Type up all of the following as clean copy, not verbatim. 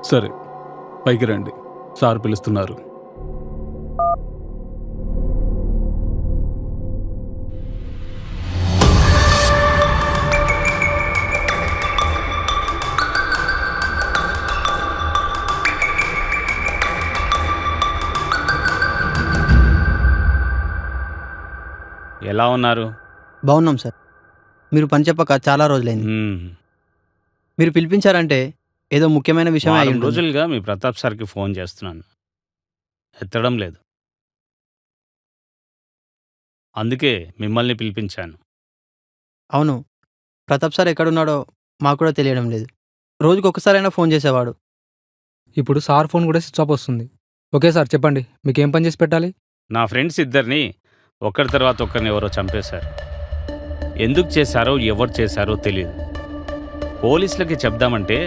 సరే, పైకి రండి, సార్ పిలుస్తున్నారు. ఎలా ఉన్నారు? బాగున్నాం సార్. మీరు పని చెప్పక చాలా రోజులైంది. మీరు పిలిపించారంటే ఏదో ముఖ్యమైన విషయం అయి వారం ఉంటుంది. రోజులుగా మీ ప్రతాప్ సార్కి ఫోన్ చేస్తున్నాను, ఎత్తడం లేదు. అందుకే మిమ్మల్ని పిలిపించాను. అవును, ప్రతాప్ సార్ ఎక్కడున్నాడో మాకు కూడా తెలియడం లేదు. రోజుకి ఒక్కసారైనా ఫోన్ చేసేవాడు. ఇప్పుడు సార్ ఫోన్ కూడా స్విచ్ ఆఫ్ వస్తుంది. ఓకే సార్, చెప్పండి, మీకేం పని చేసి పెట్టాలి? నా ఫ్రెండ్స్ ఇద్దరిని ఒకరి తర్వాత ఒకరిని ఎవరో చంపేశారు. ఎందుకు చేశారో ఎవరు చేశారో తెలియదు. పోలీసులకి చెప్దామంటే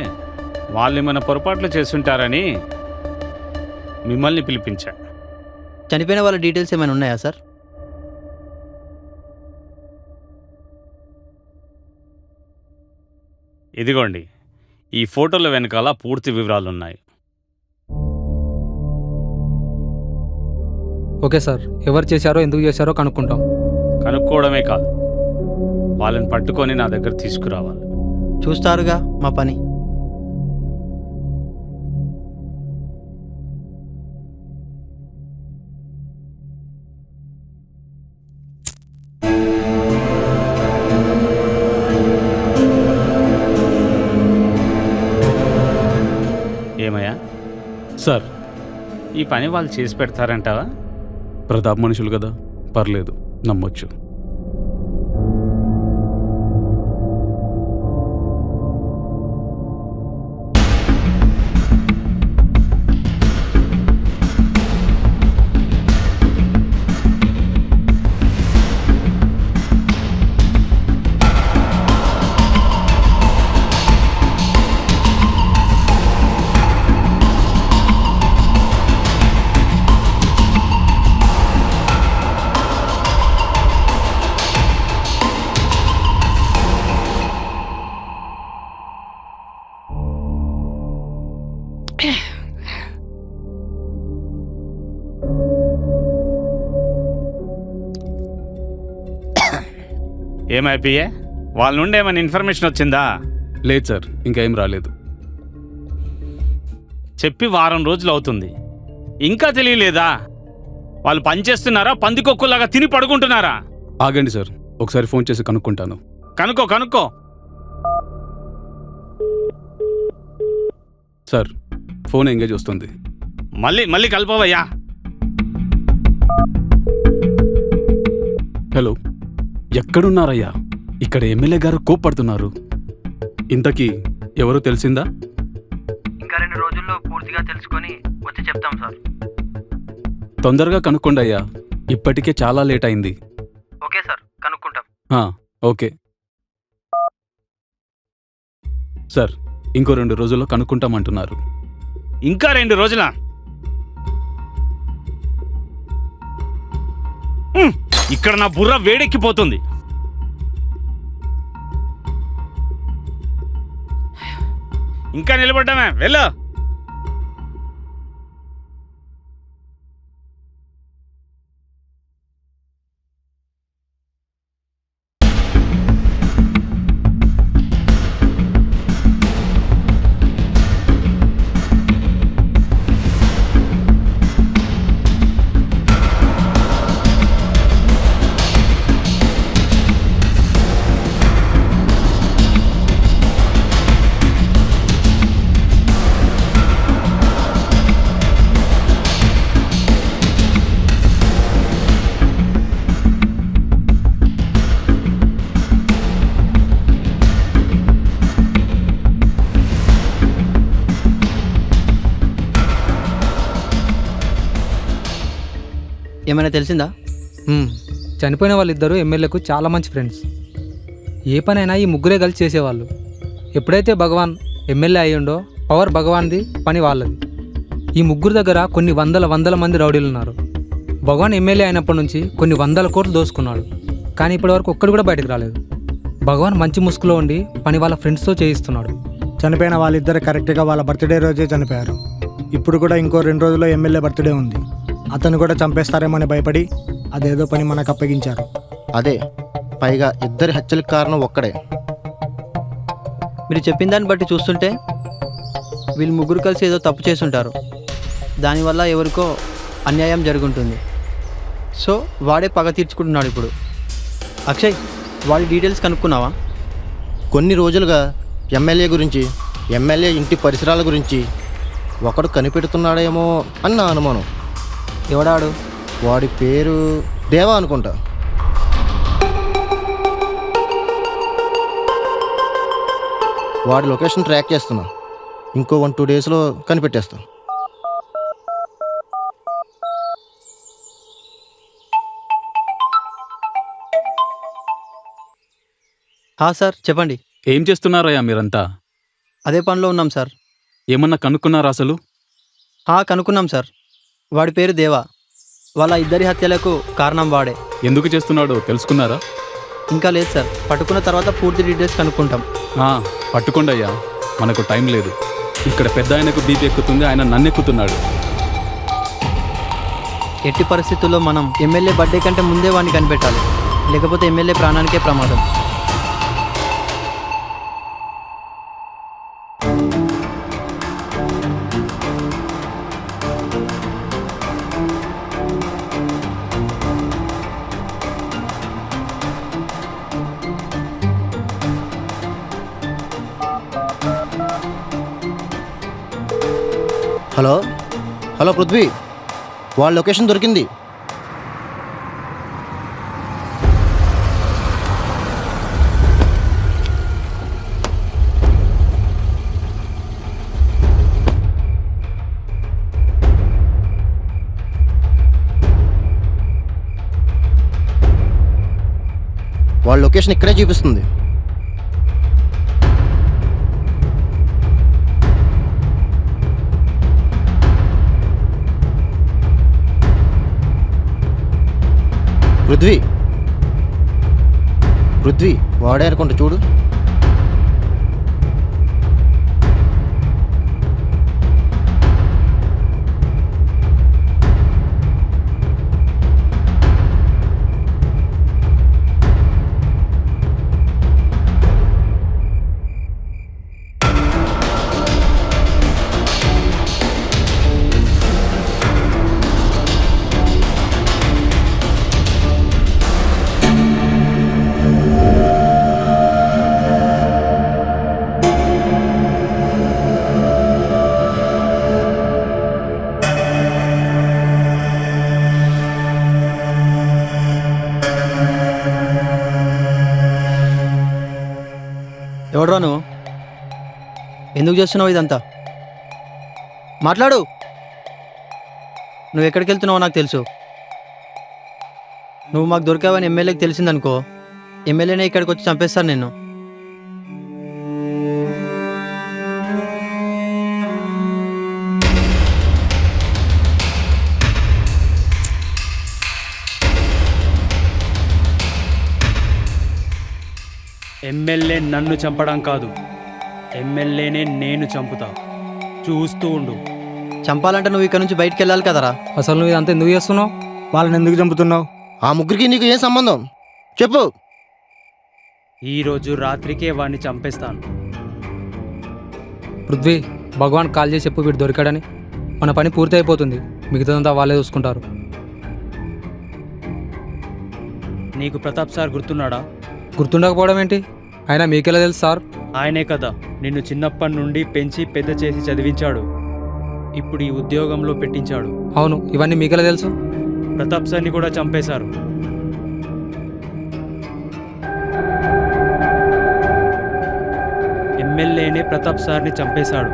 వాళ్ళు ఏమైనా పొరపాట్లు చేసుంటారని మిమ్మల్ని పిలిపించా. చనిపోయిన వాళ్ళ డీటెయిల్స్ ఏమైనా ఉన్నాయా సార్? ఇదిగోండి, ఈ ఫోటోల వెనకాల పూర్తి వివరాలున్నాయి. ఓకే సార్, ఎవరు చేశారో ఎందుకు చేశారో కనుక్కుంటాం. కనుక్కోవడమే కాదు, వాళ్ళని పట్టుకొని నా దగ్గర తీసుకురావాలి. చూస్తారుగా మా పని. ఏమయ్యా, సార్, ఈ పని వాళ్ళు చేసి పెడతారంటావా? ప్రతాప్ మనుషులు కదా, పర్లేదు, నమ్మొచ్చు. ఏమైపోయే, వాళ్ళ నుండి ఏమైనా ఇన్ఫర్మేషన్ వచ్చిందా? లేదు సార్, ఇంకా ఏం రాలేదు. చెప్పి వారం రోజులు అవుతుంది, ఇంకా తెలియలేదా? వాళ్ళు పనిచేస్తున్నారా, పందికొక్కులాగా తిని పడుకుంటున్నారా? ఆగండి సార్, ఒకసారి ఫోన్ చేసి కనుక్కుంటాను. కనుక్కో. సార్, ఫోన్ ఎంగేజ్ వస్తుంది. మళ్ళీ కలపవయ్యా. హలో, ఎక్కడున్నారయ్యా? ఇక్కడ ఎమ్మెల్యే గారు కోప్పడుతున్నారు. ఇంతకీ ఎవరో తెలిసిందా? ఇంకా 2 రోజుల్లో పూర్తిగా తెలుసుకొని వచ్చి చెప్తాం సార్. తొందరగా కనుక్కోండి అయ్యా, ఇప్పటికే చాలా లేట్ అయింది. ఓకే సార్, కనుక్కుంటాం. ఓకే సార్, ఇంకో 2 రోజుల్లో కనుక్కుంటామంటున్నారు. ఇంకా 2 రోజులా? ఇక్కడ నా బుర్ర వేడెక్కిపోతుంది. ఇంకా నిలబడ్డామే, వెళ్ళు. ఏమైనా తెలిసిందా? చనిపోయిన వాళ్ళిద్దరూ ఎమ్మెల్యేకు చాలా మంచి ఫ్రెండ్స్. ఏ పనైనా ఈ ముగ్గురే కలిసి చేసేవాళ్ళు. ఎప్పుడైతే భగవాన్ ఎమ్మెల్యే అయ్యిండో పవర్ భగవాన్ది, పని వాళ్ళది. ఈ ముగ్గురు దగ్గర కొన్ని వందల మంది రౌడీలు ఉన్నారు. భగవాన్ ఎమ్మెల్యే అయినప్పటి నుంచి కొన్ని 100 కోట్లు దోసుకున్నాడు, కానీ ఇప్పటివరకు ఒక్కడు కూడా బయటకు రాలేదు. భగవాన్ మంచి ముసుగులో ఉండి పని వాళ్ళ ఫ్రెండ్స్తో చేయిస్తున్నాడు. చనిపోయిన వాళ్ళిద్దరు కరెక్ట్గా వాళ్ళ బర్త్డే రోజే చనిపోయారు. ఇప్పుడు కూడా ఇంకో 2 రోజుల్లో ఎమ్మెల్యే బర్త్డే ఉంది. అతను కూడా చంపేస్తారేమో అని భయపడి అదేదో పని మనకు అప్పగించారు. అదే పైగా ఇద్దరి హత్యలకు కారణం ఒక్కడే. మీరు చెప్పిన దాన్ని బట్టి చూస్తుంటే వీళ్ళు ముగ్గురు కలిసి ఏదో తప్పు చేసుంటారు. దానివల్ల ఎవరికో అన్యాయం జరుగుంటుంది. సో వాడే పగ తీర్చుకుంటున్నాడు ఇప్పుడు. అక్షయ్, వాడి డీటెయిల్స్ కనుక్కున్నావా? కొన్ని రోజులుగా ఎమ్మెల్యే గురించి, ఎమ్మెల్యే ఇంటి పరిసరాల గురించి ఒకడు కనిపెడుతున్నాడేమో అని నా అనుమానం. ఎవడాడు? వాడి పేరు దేవా అనుకుంటా. వాడి లొకేషన్ ట్రాక్ చేస్తున్నా. ఇంకో 1-2 డేస్లో కనిపెట్టేస్తా. సార్ చెప్పండి. ఏం చేస్తున్నారయ్యా మీరంతా? అదే పనిలో ఉన్నాం సార్. ఏమన్నా కనుక్కున్నారా అసలు? కనుక్కున్నాం సార్. వాడి పేరు దేవా. వాళ్ళ ఇద్దరి హత్యలకు కారణం వాడే. ఎందుకు చేస్తున్నాడో తెలుసుకున్నారా? ఇంకా లేదు సార్. పట్టుకున్న తర్వాత పూర్తి డీటెయిల్స్ కనుక్కుంటాం. పట్టుకోండి అయ్యా, మనకు టైం లేదు. ఇక్కడ పెద్ద ఆయనకు బీపీ ఎక్కుతుంది, ఆయన నన్నెక్కుతున్నాడు. ఎట్టి పరిస్థితుల్లో మనం ఎమ్మెల్యే బర్త్డే కంటే ముందే వాడిని కనిపెట్టాలి. లేకపోతే ఎమ్మెల్యే ప్రాణానికే ప్రమాదం. హలో హలో పృథ్వీ, వాళ్ళ లొకేషన్ దొరికింది. వాళ్ళ లొకేషన్ ఇక్కడే చూపిస్తుంది. పృథ్వీ వాడే అనుకుంటా, చూడు. ఎవడ్రా నువ్వు? ఎందుకు చేస్తున్నావు ఇదంతా? మాట్లాడు. నువ్వు ఎక్కడికి వెళ్తున్నావో నాకు తెలుసు. నువ్వు మాకు దొరికావని ఎమ్మెల్యేకి తెలిసిందనుకో, ఎమ్మెల్యేనే ఇక్కడికి వచ్చి చంపేస్తాను నిన్ను. ఎమ్మెల్యే నన్ను చంపడం కాదు, ఎమ్మెల్యేనే నేను చంపుతా. చూస్తూ ఉండు. చంపాలంటే నువ్వు ఇక్కడ నుంచి బయటికి వెళ్ళాలి కదరా. అసలు నువ్వు ఇదంతా ఎందుకు చేస్తున్నావు? వాళ్ళని ఎందుకు చంపుతున్నావు? ఆ ముగ్గురికి నీకు ఏం సంబంధం చెప్పు. ఈరోజు రాత్రికే వాడిని చంపేస్తాను. పృథ్వీ, భగవాన్ కాల్ చేసి చెప్పు వీడు దొరికాడని. మన పని పూర్తి అయిపోతుంది, మిగతాదంతా వాళ్ళే చూసుకుంటారు. నీకు ప్రతాప్ సార్ గుర్తున్నాడా? గుర్తుండకపోవడం ఏంటి? అయినా మీకెలా తెలుసు సార్? ఆయనే కదా నిన్ను చిన్నప్పటి నుండి పెంచి పెద్ద చేసి చదివించాడు. ఇప్పుడు ఈ ఉద్యోగంలో పెట్టించాడు. అవును, ఇవన్నీ మీకెలా తెలుసు? ప్రతాప్ సార్ని కూడా చంపేశారు. ఎమ్మెల్యేనే ప్రతాప్ సార్ని చంపేశాడు.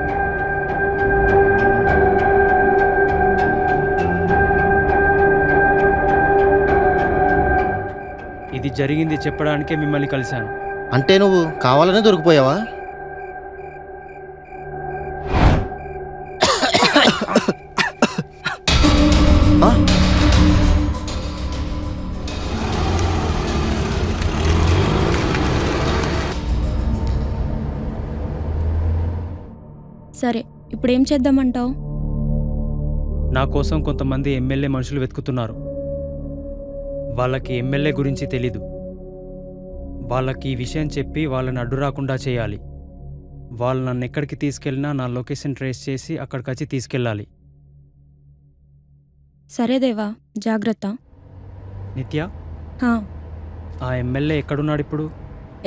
ఇది జరిగింది చెప్పడానికే మిమ్మల్ని కలిశాను. అంటే నువ్వు కావాలనే దొరికిపోయావా? సరే ఇప్పుడేం చేద్దామంటావు? నా కోసం కొంతమంది ఎమ్మెల్యే మనుషులు వెతుకుతున్నారు. వాళ్ళకి ఎమ్మెల్యే గురించి తెలీదు. వాళ్ళకి ఈ విషయం చెప్పి వాళ్ళని అడ్డు రాకుండా చేయాలి. వాళ్ళు నన్ను ఎక్కడికి తీసుకెళ్ళినా నా లొకేషన్ ట్రేస్ చేసి అక్కడికొచ్చి తీసుకెళ్ళాలి. సరే దేవా, జాగ్రత్త. నిత్య, హా, ఆ ఎమ్మెల్యే ఎక్కడున్నాడు ఇప్పుడు?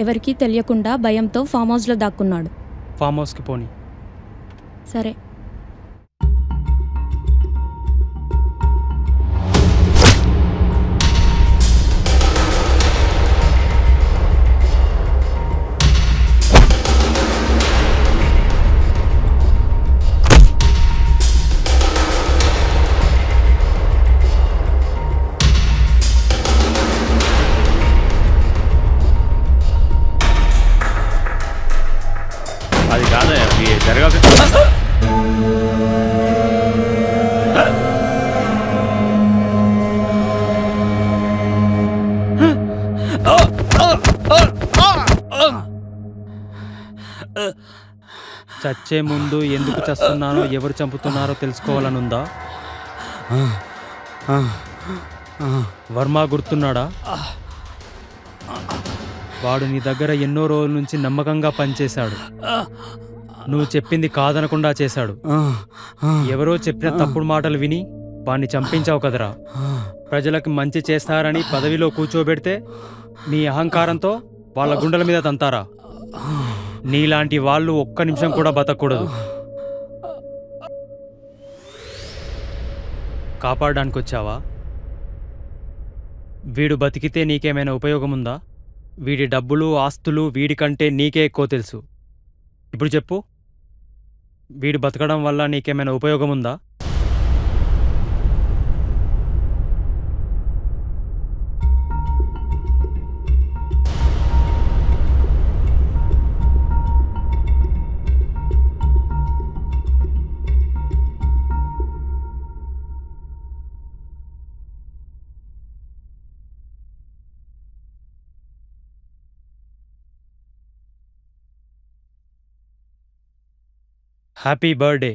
ఎవరికీ తెలియకుండా భయంతో ఫామ్ హౌస్లో దాక్కున్నాడు. ఫామ్ హౌస్కి పోని. సరే. అది కాదా జరగాలి. చచ్చే ముందు ఎందుకు చస్తున్నానో, ఎవరు చంపుతున్నారో తెలుసుకోవాలనుందా? వర్మ గుర్తున్నాడా? వాడు నీ దగ్గర ఎన్నో రోజుల నుంచి నమ్మకంగా పనిచేశాడు. నువ్వు చెప్పింది కాదనకుండా చేశాడు. ఎవరో చెప్పిన తప్పుడు మాటలు విని వాణ్ణి చంపించావు కదరా. ప్రజలకు మంచి చేస్తారని పదవిలో కూర్చోబెడితే నీ అహంకారంతో వాళ్ళ గుండెల మీద తంతారా? నీలాంటి వాళ్ళు ఒక్క నిమిషం కూడా బతకూడదు. కాపాడడానికి వచ్చావా? వీడు బతికితే నీకేమైనా ఉపయోగం ఉందా? వీడి డబ్బులు ఆస్తులు వీడికంటే నీకే ఎక్కువ తెలుసు. ఇప్పుడు చెప్పు, వీడు బతకడం వల్ల నీకేమైనా ఉపయోగం ఉందా? Happy birthday.